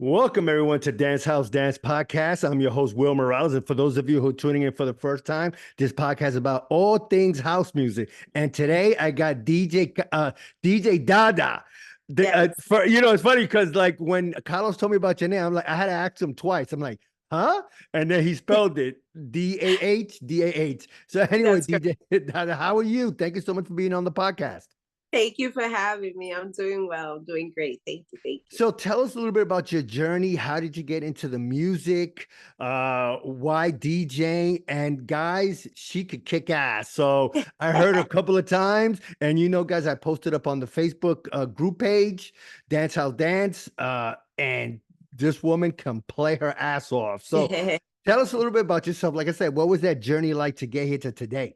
Welcome, everyone, to Dancehousedance podcast. I'm your host, Will Morales. And for those of you who are tuning in for the first time, this podcast is about all things house music. And today I got DJ DahDah. Yes. It's funny because like when Carlos told me about your name, I'm like, I had to ask him twice. I'm like, huh? And then he spelled it DahDah. So anyway, That's great. DJ DahDah, how are you? Thank you so much for being on the podcast. Thank you for having me. I'm doing well, doing great. Thank you. Thank you. So tell us a little bit about your journey. How did you get into the music? Why DJing? And guys, she could kick ass. So I heard her a couple of times, and guys, I posted up on the Facebook group page, Dancehousedance, and this woman can play her ass off. So tell us a little bit about yourself. Like I said, what was that journey like to get here to today?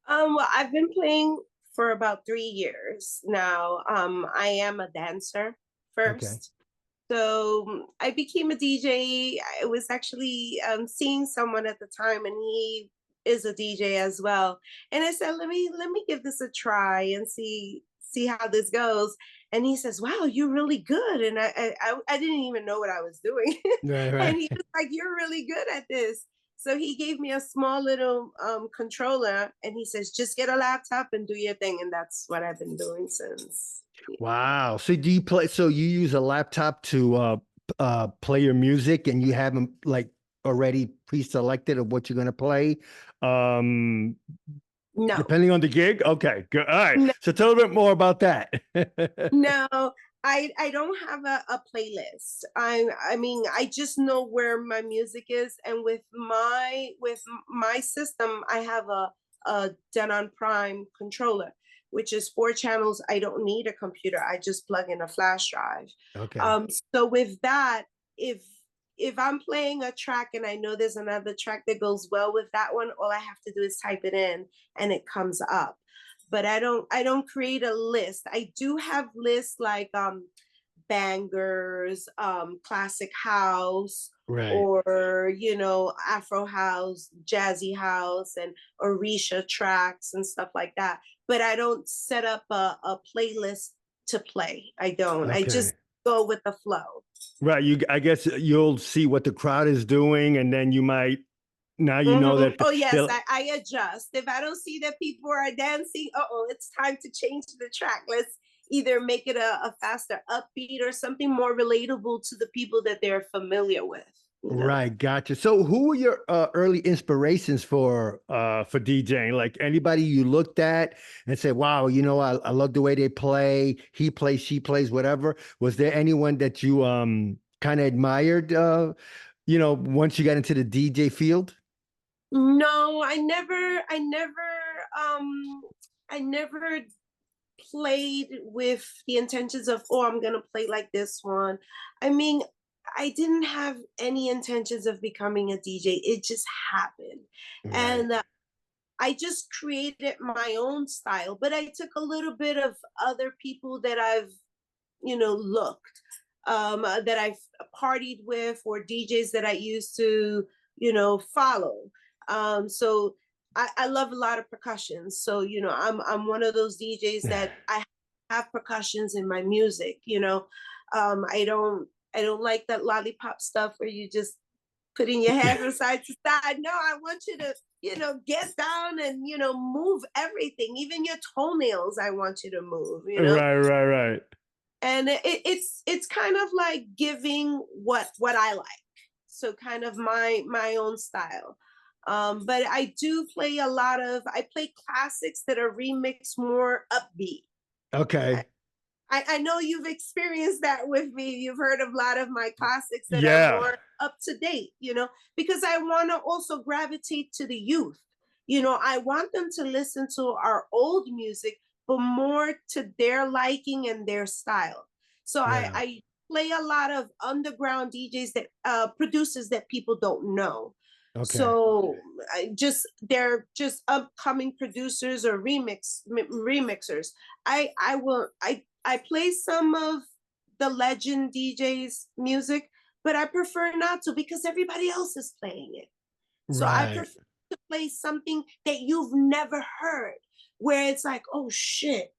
Well, I've been playing for about 3 years now. I am a dancer Okay. first. So I became a DJ. I was actually seeing someone at the time, and he is a DJ as well. And I said, let me give this a try and see how this goes. And he says, "Wow, you're really good." And I didn't even know what I was doing. Right, And right. he was like, "You're really good at this." So he gave me a small little controller, and he says, "Just get a laptop and do your thing." And that's what I've been doing since. Wow. So do you play, so you use a laptop to play your music and you have them like already pre-selected of what you're going to play? Um No, Depending on the gig? Okay, good. All right. no, So tell a bit more about that. no. I don't have a playlist. I mean I just know where my music is, and with my system I have a Denon Prime controller, which is 4 channels. I don't need a computer. I just plug in a flash drive. Okay. So with that, if if I'm playing a track and I know there's another track that goes well with that one, all I have to do is type it in and it comes up. But I don't create a list. I do have lists like bangers, classic house, Right. or Afro house, jazzy house, and Orisha tracks and stuff like that. But I don't set up a playlist to play. I don't. I Okay. just go with the flow. Right. I guess you'll see what the crowd is doing and then you might now you know Mhm. that Oh yes, they'll I adjust. If I don't see that people are dancing, it's time to change the track. Let's either make it a faster upbeat or something more relatable to the people that they're familiar with. You know. right, gotcha. So who were your early inspirations for DJing? Like anybody you looked at and said, wow, I love the way they play, he plays, she plays, whatever. Was there anyone that you kind of admired once you got into the DJ field? No, um, I never played with the intentions of, I'm gonna play like this one. I mean, I didn't have any intentions of becoming a DJ. It just happened. Right. And I just created my own style, but I took a little bit of other people that I've, looked, that I've partied with, or DJs that I used to, follow. So I love a lot of percussions. So, I'm one of those DJs that I have percussions in my music. I don't like that lollipop stuff where you just putting your head from side to side. No, I want you to, get down and, move everything, even your toenails. I want you to move. Right, right, right. And it's kind of like giving what I like. So kind of my own style. But I play classics that are remixed more upbeat. Okay. I know you've experienced that with me. You've heard of a lot of my classics that are Yeah. more up to date, because I want to also gravitate to the youth. I want them to listen to our old music, but more to their liking and their style. So Yeah. I play a lot of underground DJs that producers that people don't know. Okay. So they're just upcoming producers or remixers. I play some of the legend DJs music, but I prefer not to because everybody else is playing it. So I Right. prefer to play something that you've never heard, where it's like, oh shit,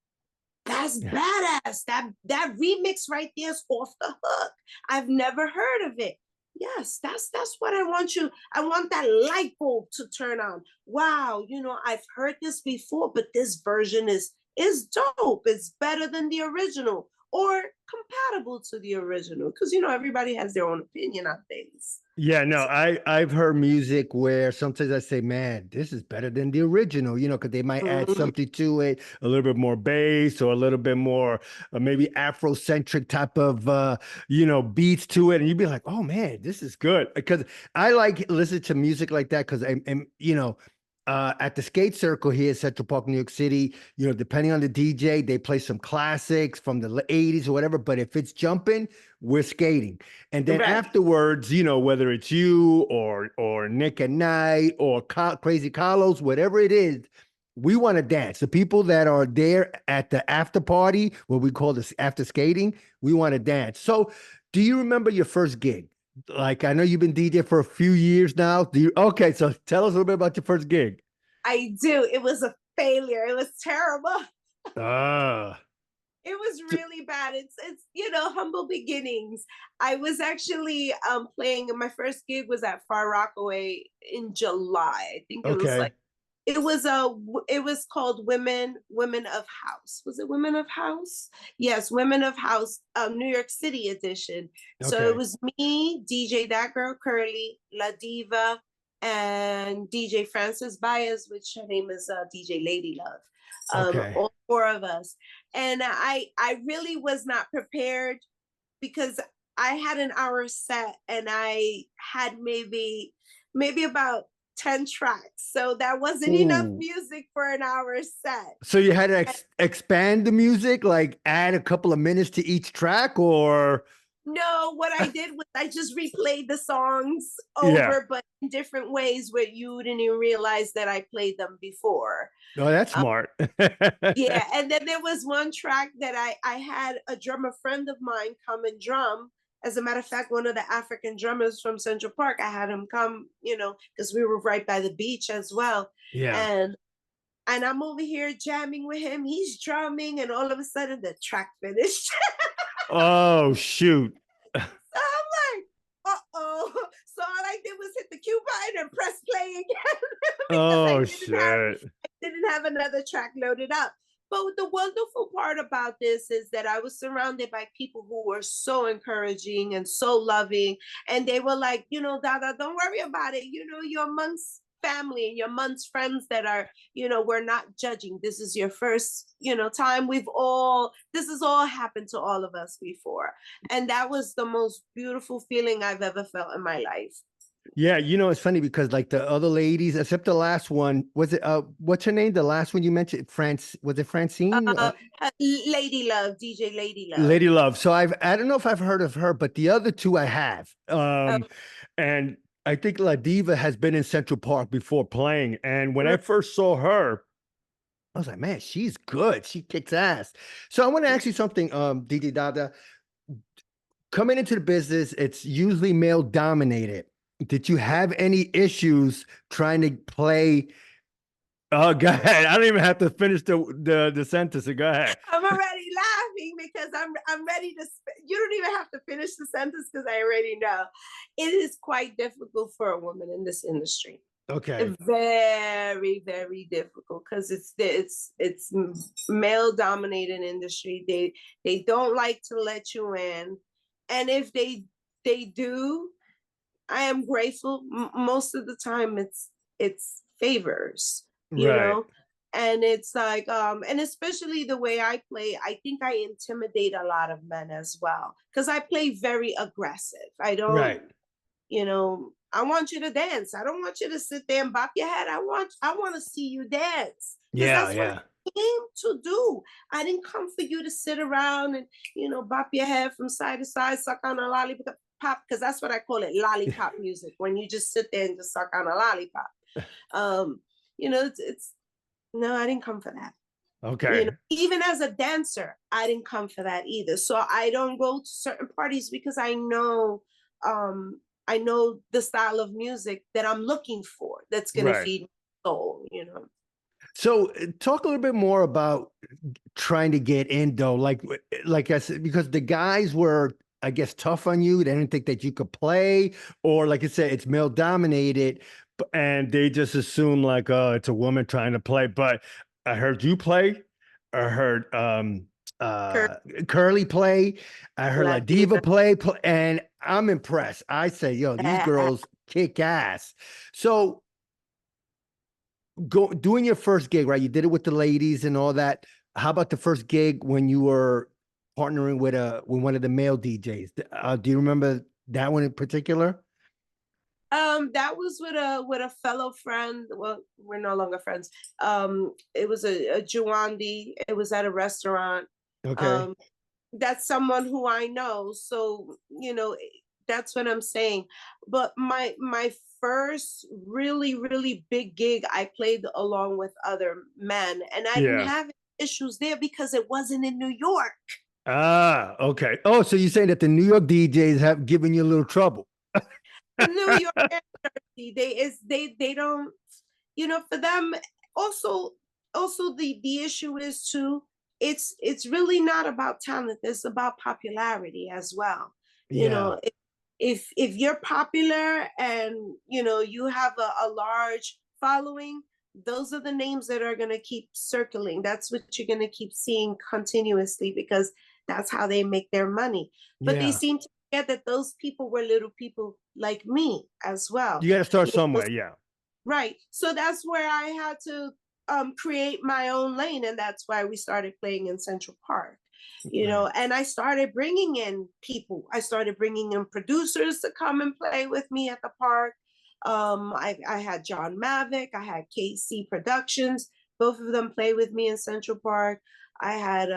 That's badass. That remix right there is off the hook. I've never heard of it. Yes, that's what I want you. I want that light bulb to turn on. Wow, I've heard this before, but this version is dope. It's better than the original or compatible to the original because everybody has their own opinion on things. Yeah, no, I've heard music where sometimes I say, man, this is better than the original, because they might add Mhm. something to it, a little bit more bass or a little bit more maybe Afrocentric type of beats to it, and you'd be like, oh man, this is good because I like listen to music like that because at the skate circle here in Central Park, New York City, depending on the DJ, they play some classics from the 80s or whatever. But if it's jumping, we're skating. And then Right. afterwards, whether it's you or Nick at Night or Crazy Carlos, whatever it is, we want to dance. The people that are there at the after party, what we call this after skating, we want to dance. So, do you remember your first gig? Like, I know you've been DJ for a few years now. Okay, so tell us a little bit about your first gig. I do. It was a failure. It was terrible. Ah, It was really bad. It's humble beginnings. I was actually playing. My first gig was at Far Rockaway in July. I think it was okay, like it was called Women of House. Was it Women of House? Yes, Women of House, New York City edition. So it okay, was me, DJ That Girl Curly, La Diva, and DJ Frances Baez, which her name is DJ Lady Love. okay. All four of us, and I really was not prepared because I had an hour set and I had maybe about 10 tracks. So that wasn't enough Ooh. music for an hour set. So you had to expand the music, like add a couple of minutes to each track, or No, what I did was I just replayed the songs yeah. over, but in different ways where you didn't even realize that I played them before. Oh, that's Um, smart. yeah, and then there was one track that I had a drummer friend of mine come and drum. As a matter of fact, one of the African drummers from Central Park, I had him come, because we were right by the beach as well. Yeah. And I'm over here jamming with him. He's drumming, and all of a sudden the track finished. Oh, shoot. So I'm like, uh-oh. So all I did was hit the cue button and press play again because Oh, shit. I didn't have another track loaded up. But the wonderful part about this is that I was surrounded by people who were so encouraging and so loving. And they were like, DahDah, don't worry about it. You're amongst family and you're amongst friends that are, we're not judging. This is your first, time. This has all happened to all of us before. And that was the most beautiful feeling I've ever felt in my life. Yeah, it's funny because like the other ladies, except the last one, was it what's her name? The last one you mentioned, was it Francine? Lady Love, DJ Lady Love. Lady Love. So I don't know if I've heard of her, but the other two I have. Um, And I think La Diva has been in Central Park before playing. And when I first saw her, I was like, man, she's good. She kicks ass. So I want to ask you something, DJ DahDah. Coming into the business, it's usually male dominated. Did you have any issues trying to play? Oh, go ahead. I don't even have to finish the sentence. Go ahead. I'm already laughing because I'm ready to. You don't even have to finish the sentence because I already know. It is quite difficult for a woman in this industry. Okay. Very, very difficult because it's male dominated industry. They don't like to let you in, and if they do, I am grateful. Most of the time, it's favors, Right. and it's like and especially the way I play, I think I intimidate a lot of men as well because I play very aggressive. I don't, Right. I want you to dance. I don't want you to sit there and bop your head. I want to see you dance because Yeah. that's what Yeah. I came to do. I didn't come for you to sit around and bop your head from side to side, suck on a lollipop, because that's what I call it, lollipop music. When you just sit there and just suck on a lollipop. It's no, I didn't come for that. Okay. Even as a dancer, I didn't come for that either. So I don't go to certain parties because I know the style of music that I'm looking for that's gonna Right. feed my soul, So talk a little bit more about trying to get in though. Like I said, because the guys were, I guess, tough on you. They didn't think that you could play, or like I said, it's male dominated, and they just assume like, oh, it's a woman trying to play. But I heard you play. I heard Kirk, uh Curly play. I heard La Diva Latina. play, and I'm impressed. I say, yo, these girls kick ass. So doing your first gig, right? You did it with the ladies and all that. How about the first gig when you were partnering with one of the male DJs? Do you remember that one in particular? That was with a fellow friend. Well, we're no longer friends. It was a Juandi. It was at a restaurant. Okay. Um, that's someone who I know. So, that's what I'm saying. But my first really big gig, I played along with other men, and I didn't Yeah. have issues there because it wasn't in New York. Ah, okay. Oh, so you're saying that the New York DJs have given you a little trouble? New York and Jersey, they don't, for them. Also also the issue is too, it's really not about talent, it's about popularity as well. you Yeah. know if you're popular and you have a large following, those are the names that are going to keep circling. That's what you're going to keep seeing continuously, because that's how they make their money. But they Yeah. seem to forget that those people were little people like me as well. You got to start you know, somewhere. Yeah. Right. So that's where I had to create my own lane. And that's why we started playing in Central Park. Right. And I started bringing in people. I started bringing in producers to come and play with me at the park. I had John Mavic, I had KC Productions. Both of them play with me in Central Park. I had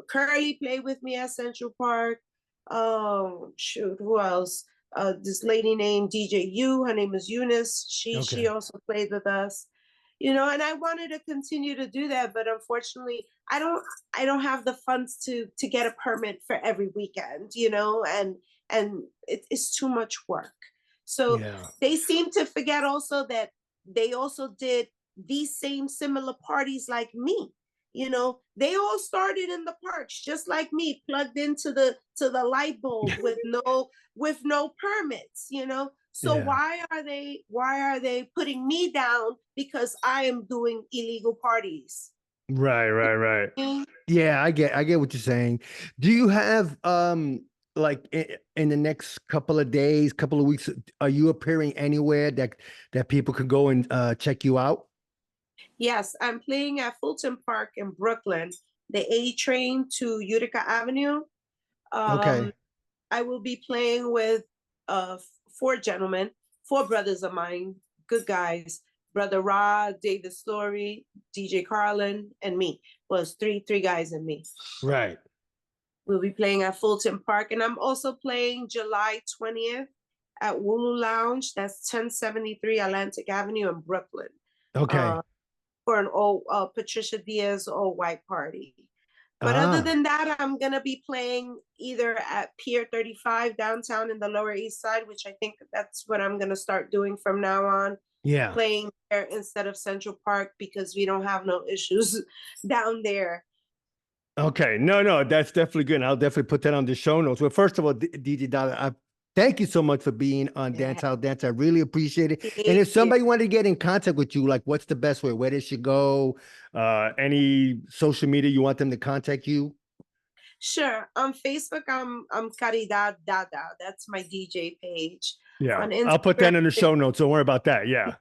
Curly play with me at Central Park. Oh, shoot, who else? This lady named DJ U. Her name is Eunice. She Okay. also played with us. And I wanted to continue to do that, but unfortunately, I don't have the funds to get a permit for every weekend, and it's too much work. So Yeah. they seem to forget also that they also did these same similar parties like me. They all started in the parks just like me, plugged into the light bulb with no permits. So Yeah. why are they putting me down because I am doing illegal parties? Right. Right. Right. Mm. Yeah, I get what you're saying. Do you have like in the next couple of days, couple of weeks, are you appearing anywhere that people can go and check you out? Yes, I'm playing at Fulton Park in Brooklyn, the A train to Utica Avenue. Um, Okay. I will be playing with uh four gentlemen, four brothers of mine, good guys. Brother Rod, David Story, DJ Carlin, and me. Well, it's three guys and me. Right. We'll be playing at Fulton Park, and I'm also playing July 20th at Wulu Lounge. That's 1073 Atlantic Avenue in Brooklyn. Okay. Uh, for an old Patricia Diaz all white party. But other Ah, than that, I'm gonna be playing either at Pier 35 downtown in the Lower East Side, which I think that's what I'm gonna start doing from now on, yeah. playing there instead of Central Park because we don't have no issues down there. Okay. No, no, that's definitely good. And I'll definitely put that on the show notes. Well, first of all, DJ Dollar, I thank you so much for being on Dance How Dance. I really appreciate it. And Thank if you. somebody wanted to get in contact with you, like what's the best way? Where they should go? Any social media you want them to contact you? Sure. On Facebook, I'm Caridad Dada. That's my DJ page. Yeah. On I'll put Instagram, that in the show notes. Don't worry about that. Yeah.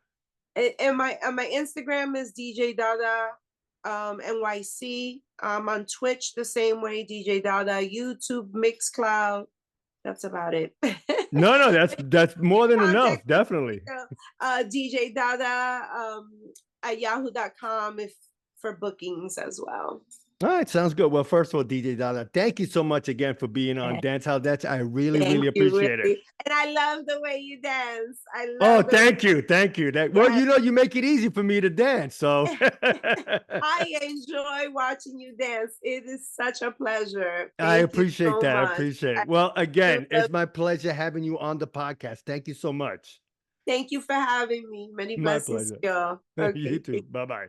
and my Instagram is DJ DahDah NYC. On Twitch the same way, DJ DahDah. YouTube, Mixcloud. That's about it. No, no, that's more than enough. Contact me, Definitely. DJ DahDah at yahoo.com if for bookings as well. All right, sounds good. Well, first of all, DJ Dollar, thank you so much again for being on Dance How That's. I really, Thank really you, appreciate it. really. And I love the way you dance. I Oh, love the way. thank you, thank you. Well, Yes. you make it easy for me to dance. So I enjoy watching you dance. It is such a pleasure. I Thank you appreciate so that. I much. appreciate I it. Well, do again, love- it's my pleasure having you on the podcast. Thank you so much. Thank you for having me. Many My blessings, pleasure. y'all. You Okay. too. Bye bye.